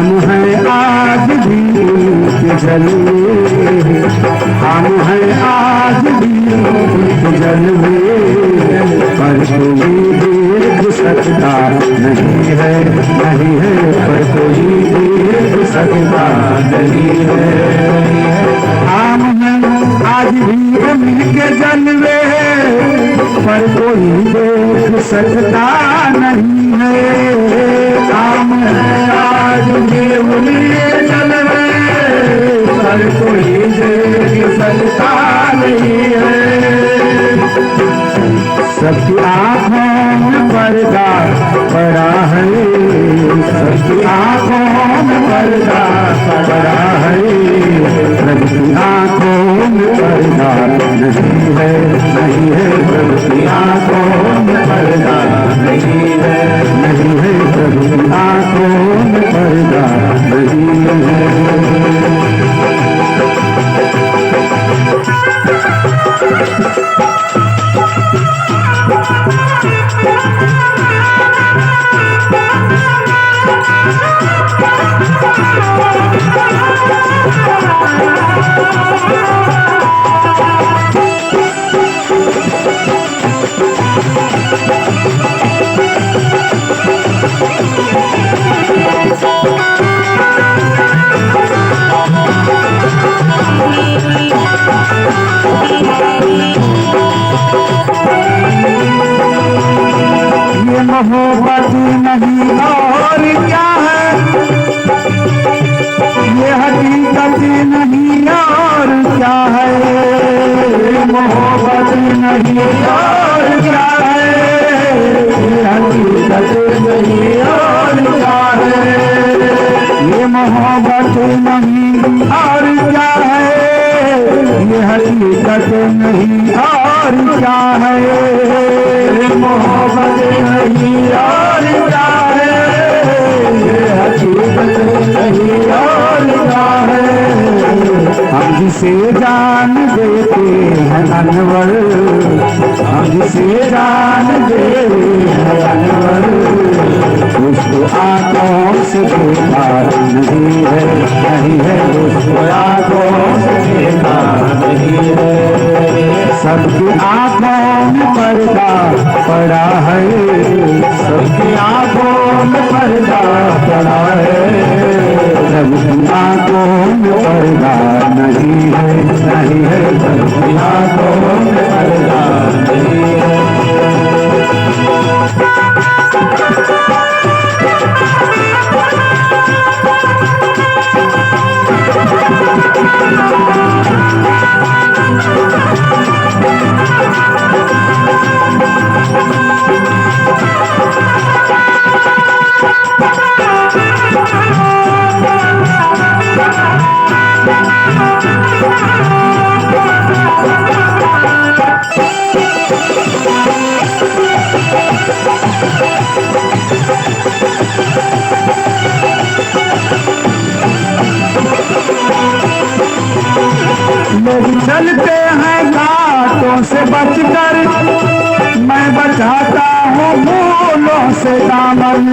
हम हैं आज भी उनके जलवे, हम हैं आज भी उनके जलवे, पर कोई देख सकता नहीं है, नहीं है, पर कोई देख सकता नहीं है। हम हैं आज भी उनके जलवे, पर कोई देख सकता नहीं है। हम हैं आज भी उनके जलवे, पर कोई देख सकता नहीं है। सबकी आँखों में पर्दा पड़ा है, सबकी आँखों में पर्दा पड़ा है, सबकी आँखों में पर्दा नहीं है, नहीं है, सबकी आँखों में पर्दा नहीं है, नहीं है, सबकी आँखों में पर्दा नहीं है। ये मोहब्बत नहीं और क्या है, ये हकीकत नहीं और क्या है, मोहब्बत नहीं और क्या है, ये हकीकत नहीं और क्या है, ये मोहब्बत नहीं और क्या है, ये हकीकत नहीं और क्या है, मोहब्बत नहीं और क्या है, ये हकीकत नहीं और क्या है। हम जिसे जान देते हैं अनवर, हम जिसे जान देते हैं अनवर, उसको आंखों से देखा नहीं है, नहीं है, उसको आंखों से देखा नहीं है। सबकी आंखों में पर्दा पड़ा है, सबकी आंखों में पर्दा पड़ा है, सबकी आंखों में पर्दा नहीं है, नहीं है, सबकी आंखों में पर्दा नहीं है। लोग चलते हैं घाटों से बचकर, मैं बचाता हूँ फूलों से दामन,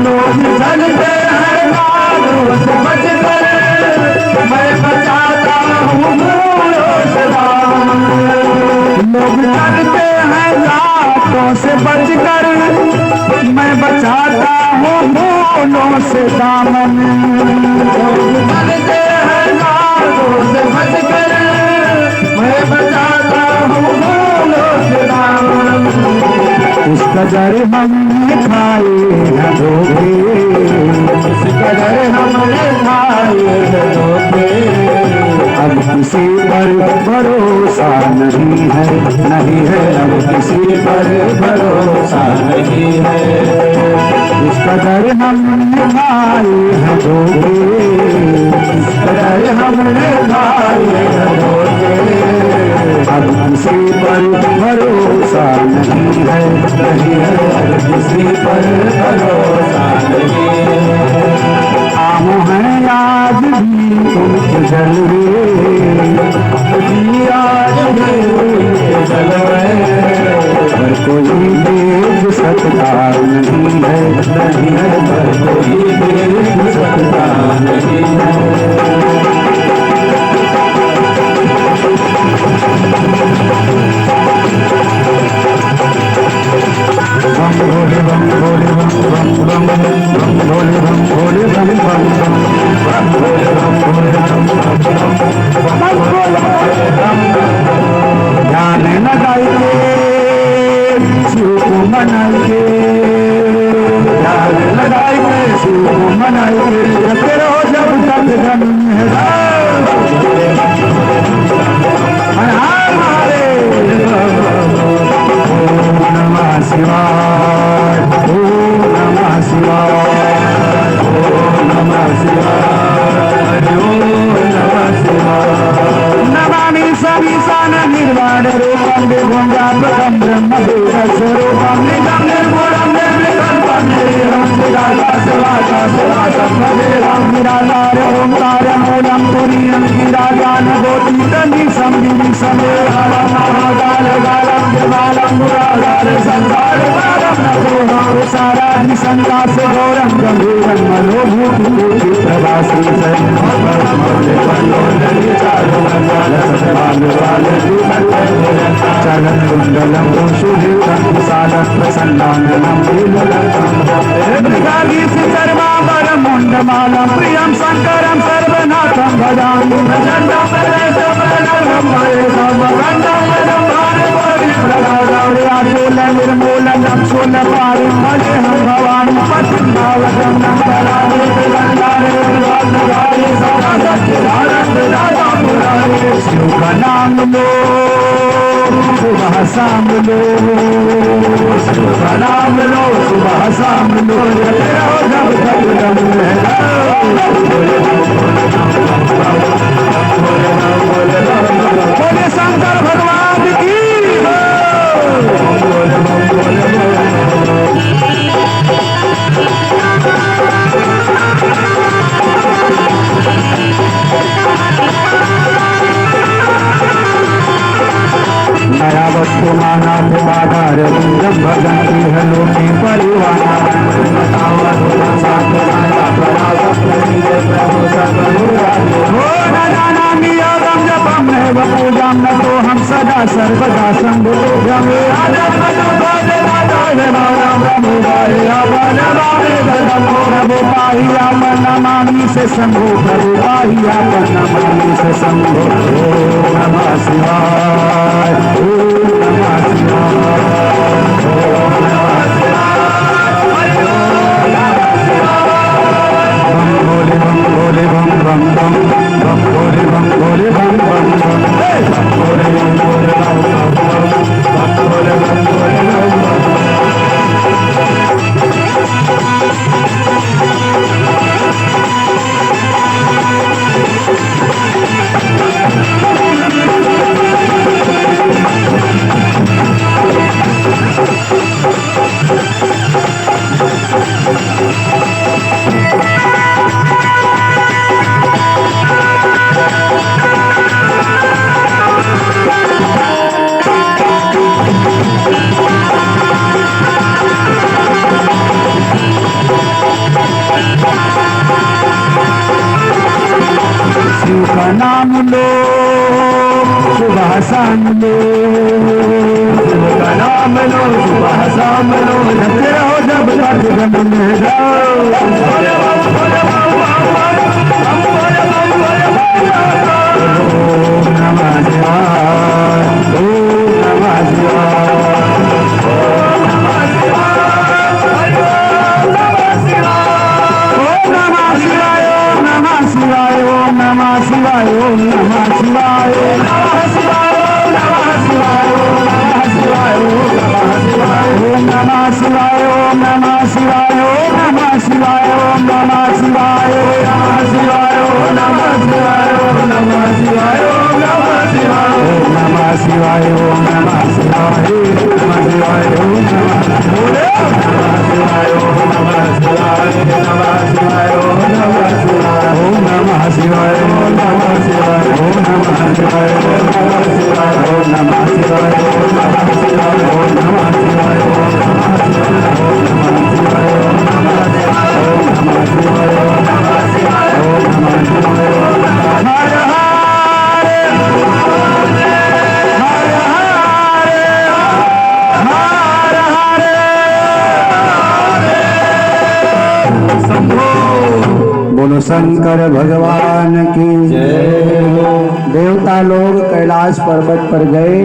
लोग चलते हैं घाटों से बचकर, मैं बचाता हूँ फूलों से दामन, लोग चलते हैं घाटों से बचकर, मैं बचाता हूँ फूलों से दामन, लोग चलते हैं घाटों से बचकर, मैं बचाता हूँ फूलों से दामन। इस कदर हमने खाए न धोखे, इस कदर हमने खाए न धोखे, अब किसी पर भरोसा नहीं है, नहीं है, अब किसी पर भरोसा नहीं है। इस कदर हमने खाए न धोखे, इस कदर हमने खाए न धोखे, अब किसी पर भरोसा नहीं है, नहीं है, अब किसी पर भरोसा नहीं है। आम हैं आज भी उनके जलवे, आज भी उनके जलवे, पर कोई देख सकता नहीं है, नहीं है, पर कोई देख सकता भोले बम भोले बम बम बम भोले बम भोले बम बम ध्यान लगाइए शिव को मनाइए ध्यान लगाइए शिव को मनाइए जगते रहो जब तक जन्म है हमारे ओम नमः शिवाय ओम नमः शिवाय ओम नमः शिवाय ओम नमः शिवाय नमामि समीसान निर्वाण रूपं विभुंगात्मकं ब्रह्मदेवस्वरूपं निजं निर्गुणं निर्विकल्पं निर्विहं विराजासवासासवासं भवेरं निराकार ओंकारमूलं तुरीयं गिराजानगोतीतनिशं गिरिशमेहारं महाकालकालं जवालं मुरागार संसारकालं नतोऽहं साराधिसन्दासघोरं गम्भीरं मनोभूतिभूतिप्रभासं चलं कुण्डलं शुभितं विशालं प्रसन्नाननं सर्वाभरणमुण्डमालं प्रियं शङ्करं सर्वनाथं भजामि निर्मूलं रक्षोल पारिं भजेऽहं भवानि पतिं भावकं शिव का नाम लो सुबह शाम लो शिव का नाम लो सुबह शाम लो जब तक दम है बोले शंकर भगवान की नया वस्तु मानाथ बाधार लिंगम भजन्ति है लोके परिवाना हो न जानामि योगं जपं नैव पूजां न तो हम सदा सर्वदा शम्भुभ्यं प्रभु पाहिया नमामि से शंभो प्रभु पाहिया नमामि से शंभो ओम नमः शिवाय ओम नमः शिवाय ओम नमः शिवाय बम भोले बम भोले बम बम बम बम भोले बम भोले बम बम बम बम भोले बम भोले बम बम बम भोले बम भोले बम बम शिव का नाम लो सुबह शाम लो शिव का नाम लो सुबह शाम लो जगते रहो जब तक जन्म में जाओ ओम नमः शिवाय ओम नमः शिवाय ओम नमः शिवाय ओम नमः शिवाय ओम नमः शिवाय ओम नमः शिवाय ओम नमः शिवाय ओम नमः शिवाय ओम नमः शिवाय ओम नमः शिवाय ओम नमः शिवाय ओम नमः शिवाय ओम नमः शिवाय ओम नमः शिवाय ओम नमः शिवाय ओम नमः शिवाय ओम नमः शिवाय ओम नमः शिवाय नमः शिवाय ओम नमः शिवाय ओम नमः शिवाय नमः शिवाय ओम नमः शिवाय ओम नमः शिवाय ओम नमः शिवाय ओम नमः शिवाय ओम नमः शिवाय ओम नमः शिवाय ओम नमः शिवाय ओम नमः शिवाय ओम नमः शिवाय ओम नमः शिवाय ओम नमः शिवाय ओम नमः शिवाय ओम नमः शिवाय ओम नमः शिवाय ओम हर हर शंभो। बोलो शंकर भगवान की जय। देवता लोग कैलाश पर्वत पर गए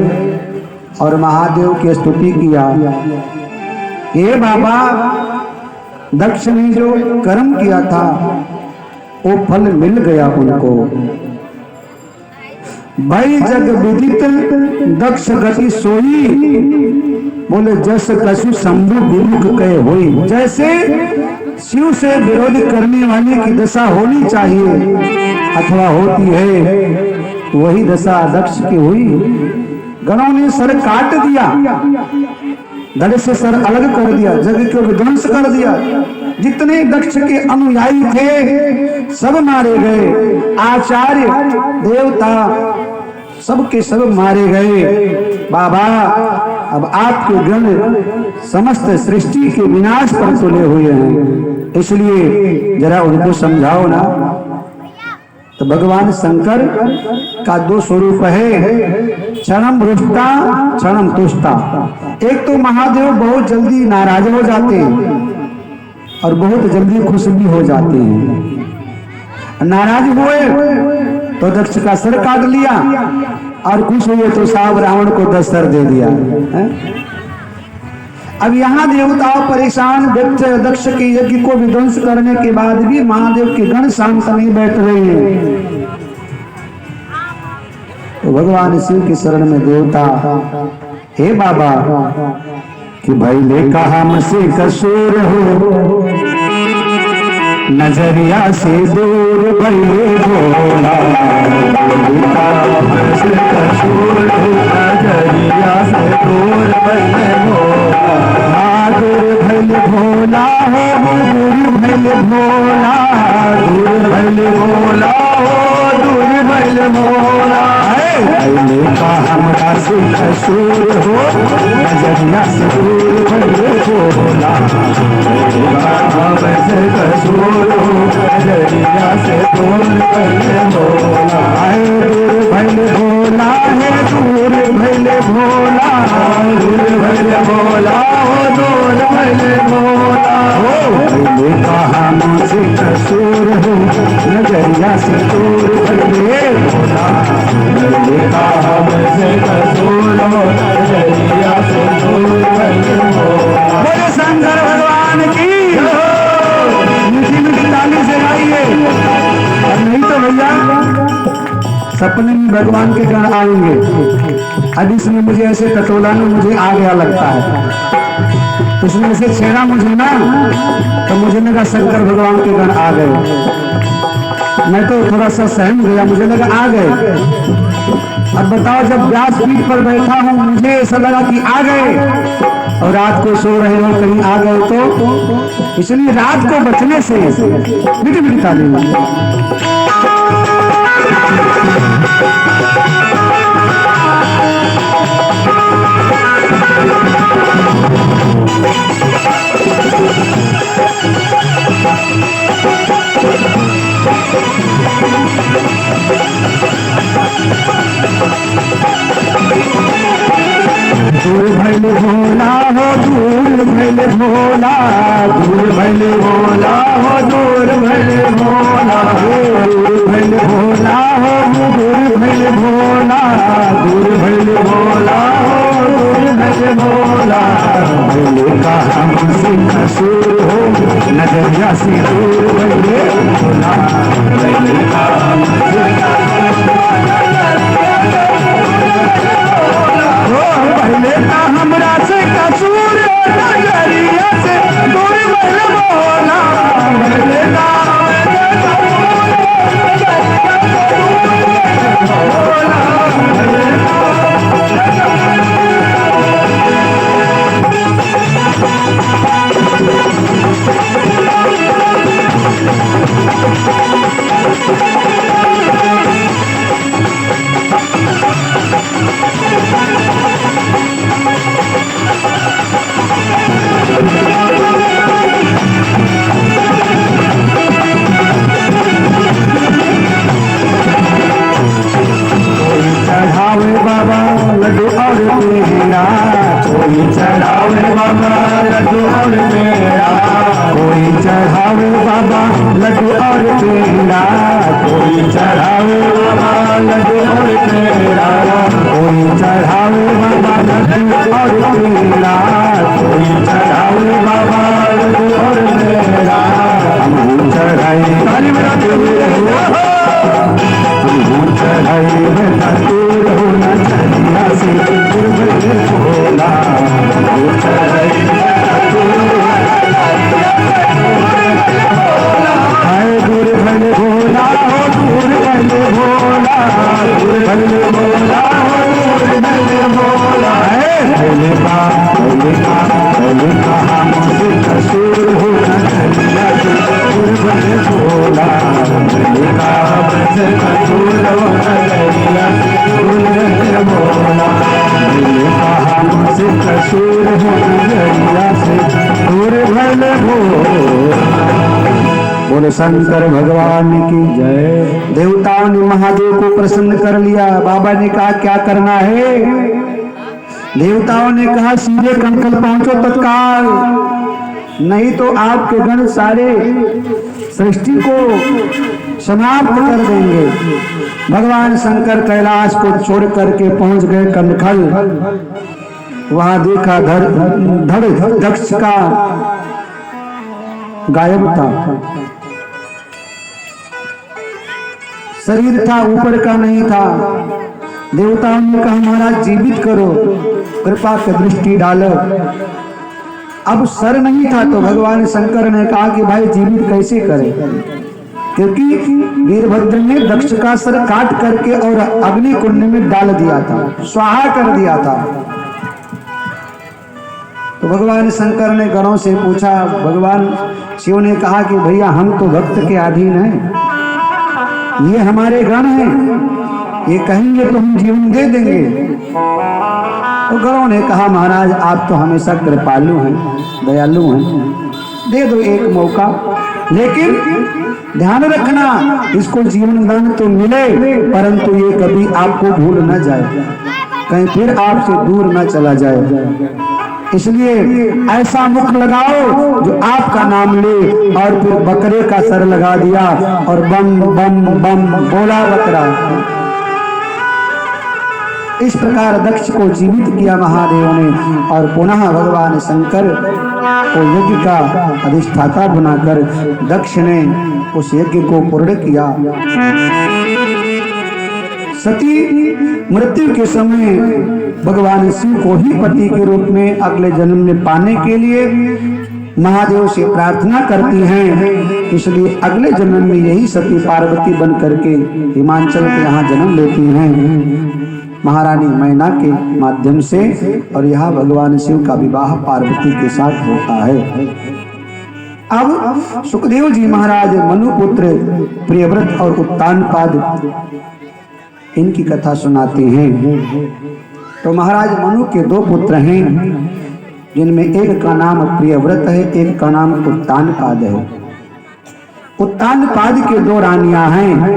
और महादेव की स्तुति किया। ये बाबा, दक्ष ने जो कर्म किया था वो फल मिल गया उनको। भाई जग विदित दक्ष गति सोई, बोले जस कछु शंभु विमुख कहे होई। जैसे शिव से विरोध करने वाले की दशा होनी चाहिए अथवा होती है, वही दशा दक्ष की हुई। गणों ने सर काट दिया, धड़ से सर अलग कर दिया, जग को विध्वंस कर दिया। जितने दक्ष के अनुयायी थे सब मारे गए, आचार्य देवता सबके सब मारे गए। बाबा अब आपके गण समस्त सृष्टि के विनाश पर तुले हुए हैं, इसलिए जरा उनको समझाओ ना। तो भगवान शंकर का दो स्वरूप है, क्षणम रुष्टा क्षणम तुष्टा। एक तो महादेव बहुत जल्दी नाराज हो जाते हैं और बहुत जल्दी खुश भी हो जाते हैं। नाराज हुए तो दक्ष का सर काट लिया और खुश हुए तो साहब रावण को 10 सर दे दिया है? अब यहाँ देवता परेशान, दक्ष के यज्ञ को विध्वंस करने के बाद भी महादेव के गण शांत नहीं बैठ रहे हैं। तो भगवान शिव की शरण में देवता, हे बाबा कि भाई ले कहा मुझसे कसूर हो, नजरिया से दूर भले भोला। मुझसे कसूर हो, नजरिया से दूर भले भोला। दूर भले भोला हो, दूर भले भोला, दूर भले भोला हो, दूर भले भोला। भले का हमरा से कसूर हो, नजरिया से दूर भले भोला। हमसे कसूर हो, नजरिया से दूर भले भोला। दूर भले भोला है, दूर भले भोला, दूर भले भोला हो, दूर भले भोला हो। भले कहा मुझसे कसूर हो, नजरिया से दूर भले भोला। भले कहा मुझसे कसूर हो, नजरिया से दूर भले भोला। बोले शंकर भगवान की मीठी मीठी ताली से आइए। और नहीं तो भैया सपने में भगवान के गण आएंगे। अब इसमें मुझे ऐसे टटोला में मुझे आ गया लगता है, उसमें से छेड़ा मुझे ना, तो मुझे लगा शंकर भगवान के गण आ गए। मैं तो थोड़ा सा सहम गया, मुझे लगा आ गए। अब बताओ, जब व्यास पीठ पर बैठा हूँ मुझे ऐसा लगा कि आ गए, और रात को सो रहे हो कहीं आ गए तो, इसलिए रात को बचने से मीठी मीठी ताली। दूर भले भोला हो, दूर भले भोला, दूर भले भोला हो, दूर भले भोला। दूर भले भोला हो, दूर भले भोला, दूर भले भोला हो, दूर भले भोला। भले कहा मुझसे कसूर हो, नजरिया से दूर भले भोला। भले कहा मुझसे भले का हमरा से कसूर, नजरिया से दूर भले भोला। भले का चढ़ावे बाबा लड्डू और मेरा, कोई चढ़ावे बाबा लड्डू और मेरा, कोई चढ़ावे बाबा बाबा लड्डू और पेड़ा, कोई चढ़ावे बाबा लड्डू और पेड़ा, कोई चढ़ावे बाबा लड्डू और पेड़ा, कोई चढ़ावे बाबा लड्डू और पेड़ा। हम चढ़ाई हम चढ़ाई लड्डू होना चलिया से भोला, चढ़ाई दूर भले भोला हो, दूर भले भोला, दूर भले भोला हो, दूर भले भोला। भले कहा मुझे कसूर होना चलिया से दूर भले भोला, भले कहा मुझे कसूर होना चलिया से दूर भले भोला, भले कहा मुझे कसूर होना चलिया से दूर भले भोला। बोले शंकर भगवान की जय। देवताओं ने महादेव को प्रसन्न कर लिया। बाबा ने कहा क्या करना है? देवताओं ने कहा सीधे कंकल पहुंचो तत्काल, नहीं तो आपके गण सारे सृष्टि को समाप्त कर देंगे। भगवान शंकर कैलाश को छोड़ करके पहुंच गए कनखल। वहां देखा धड़ दक्ष का गायब था, शरीर था ऊपर का नहीं था। देवताओं ने कहा महाराज जीवित करो, कृपा की दृष्टि डालो। अब सर नहीं था तो भगवान शंकर ने कहा कि भाई जीवित कैसे करें, क्योंकि वीरभद्र ने दक्ष का सर काट करके और अग्नि कुंड में डाल दिया था, स्वाहा कर दिया था। तो भगवान शंकर ने गणों से पूछा, भगवान शिव ने कहा कि भैया हम तो भक्त के अधीन हैं, ये हमारे गण हैं, ये कहेंगे तो हम जीवन दे देंगे। तो गणों ने कहा महाराज आप तो हमेशा कृपालु हैं, दयालु हैं, दे दो एक मौका, लेकिन ध्यान रखना इसको जीवन दान तो मिले, परंतु ये कभी आपको भूल न जाए, कहीं फिर आपसे दूर न चला जाए। इसलिए ऐसा मुख लगाओ जो आपका नाम ले, और फिर बकरे का सर लगा दिया और बम बम बम बोला बकरा। इस प्रकार दक्ष को जीवित किया महादेव ने, और पुनः भगवान शंकर को यज्ञ का अधिष्ठाता बनाकर दक्ष ने उस यज्ञ को पूर्ण किया। सती मृत्यु के समय भगवान शिव को ही पति के रूप में अगले जन्म में पाने के लिए महादेव से प्रार्थना करती हैं। इसलिए अगले जन्म में यही सती पार्वती बन करके हिमाचल के यहाँ जन्म लेती हैं महारानी मैना के माध्यम से, और यहाँ भगवान शिव का विवाह पार्वती के साथ होता है। अब सुखदेव जी महाराज मनुपुत्र प्रियव्रत और उत्तानपाद इनकी कथा सुनाते हैं। तो महाराज मनु के दो पुत्र हैं, जिनमें एक का नाम प्रियव्रत है, एक का नाम उत्तानपाद है। उत्तानपाद के दो रानियां हैं।